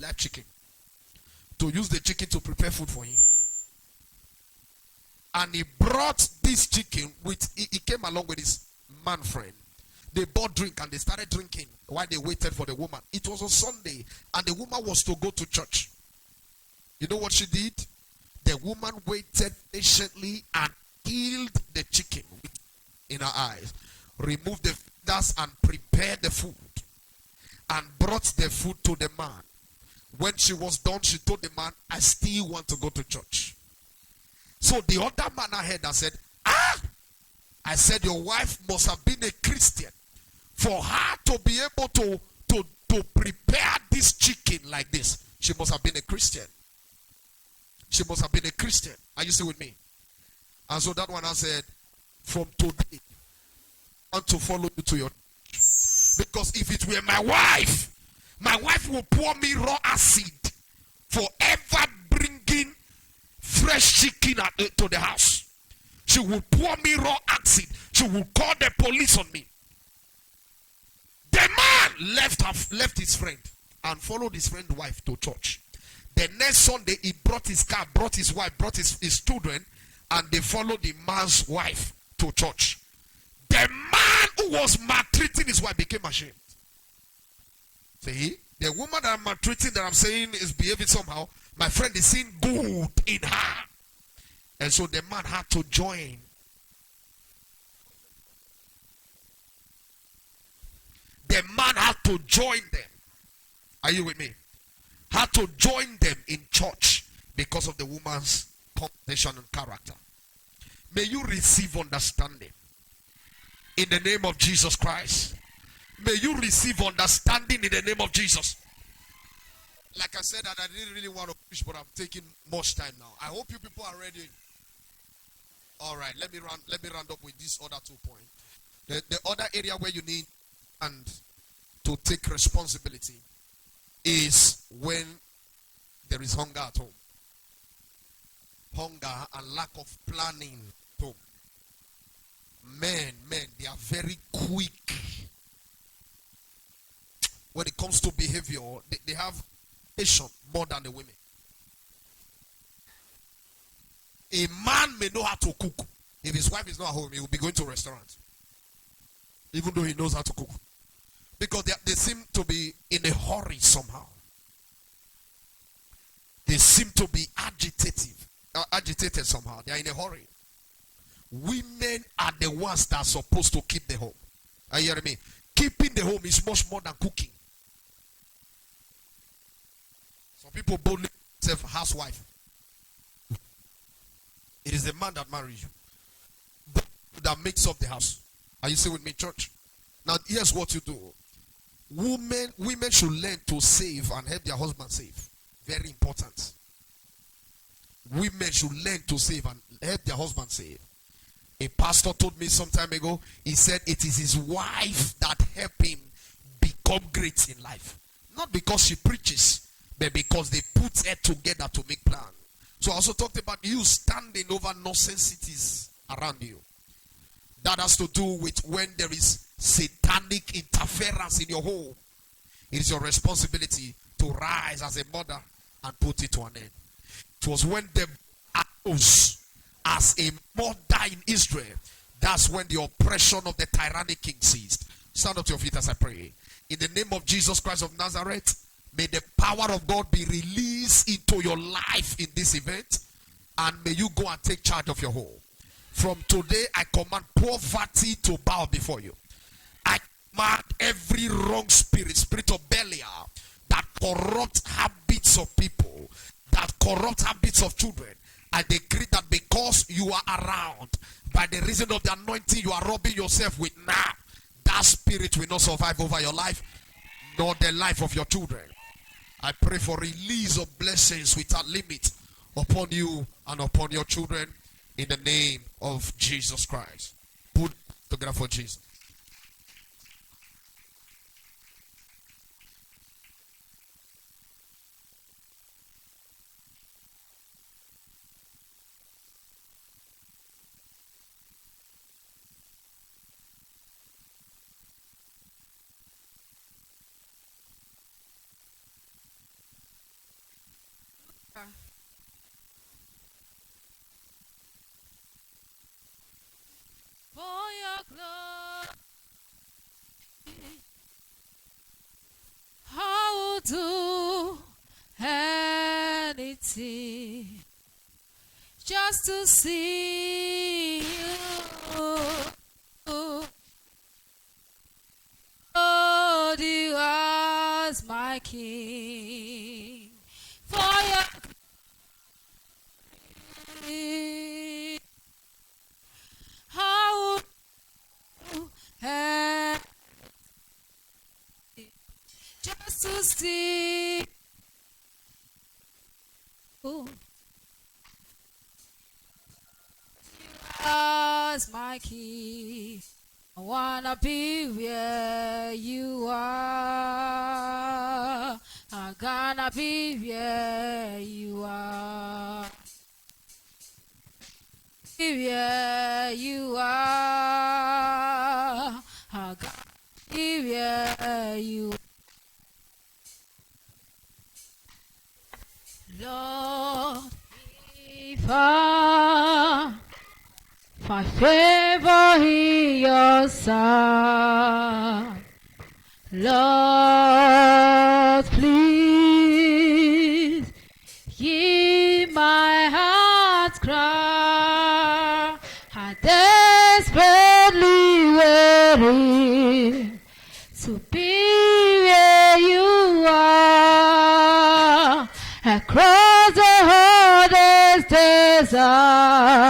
live chicken, to use the chicken to prepare food for him. And he brought this chicken with, he came along with his man friend. They bought drink and they started drinking while they waited for the woman. It was a Sunday and the woman was to go to church. You know what she did? The woman waited patiently and peeled the chicken in her eyes, removed the feathers and prepared the food and brought the food to the man. When she was done, she told the man, I still want to go to church. So the other man ahead and said, I said, your wife must have been a Christian for her to be able to prepare this chicken like this. She must have been a Christian. She must have been a Christian. Are you still with me? And so that one I said, from today, I want to follow you to your church. Because if it were my wife will pour me raw acid for ever bringing fresh chicken to the house. She will pour me raw acid. She will call the police on me. The man left his friend and followed his friend's wife to church. The next Sunday, he brought his car, brought his wife, brought his children, and they followed the man's wife to church. The man who was maltreating his wife became ashamed. See, the woman that I'm maltreating, that I'm saying is behaving somehow, my friend is seeing good in her. And so the man had to join. The man had to join them. Are you with me? Had to join them in church because of the woman's condition and character. May you receive understanding in the name of Jesus Christ. May you receive understanding in the name of Jesus. Like I said, that I didn't really want to preach, but I'm taking much time now. I hope you people are ready. All right, let me round up with these other 2 points. The other area where you need and to take responsibility is when there is hunger at home. Hunger and lack of planning at home. Men, they are very quick. When it comes to behavior, they have patience more than the women. A man may know how to cook. If his wife is not at home, he will be going to a restaurant. Even though he knows how to cook. Because they seem to be in a hurry somehow. They seem to be agitated somehow. They are in a hurry. Women are the ones that are supposed to keep the home. Are you hearing me? Keeping the home is much more than cooking. Some people boldly say housewife. It is the man that marries you that makes up the house. Are you still with me, church? Now, here's what you do. Women should learn to save and help their husband save. Very important. Women should learn to save and help their husband save. A pastor told me some time ago, he said it is his wife that helped him become great in life. Not because she preaches, but because they put her together to make plans. So I also talked about you standing over nonsensities around you. That has to do with when there is satanic interference in your home. It is your responsibility to rise as a mother and put it to an end. It was when the arose as a mother in Israel. That's when the oppression of the tyrannic king ceased. Stand up to your feet as I pray. In the name of Jesus Christ of Nazareth, may the power of God be released into your life in this event. And may you go and take charge of your home. From today, I command poverty to bow before you. I command every wrong spirit of Belial, that corrupt habits of people, that corrupt habits of children. I decree that because you are around, by the reason of the anointing you are rubbing yourself with now, that spirit will not survive over your life, nor the life of your children. I pray for release of blessings without limit upon you and upon your children in the name of Jesus Christ. Put together for Jesus. For your glory, I will do anything just to see you. Lord, you as my King. For your glory, I will do anything just to see you as my King. I wanna be where you are. I'm gonna be where you are. Be where you are. I'm gonna be where you are. Lord, if I find favor in your sight, Lord, please hear my heart's cry. I desperately waiting to be where you are, across the hardest desert.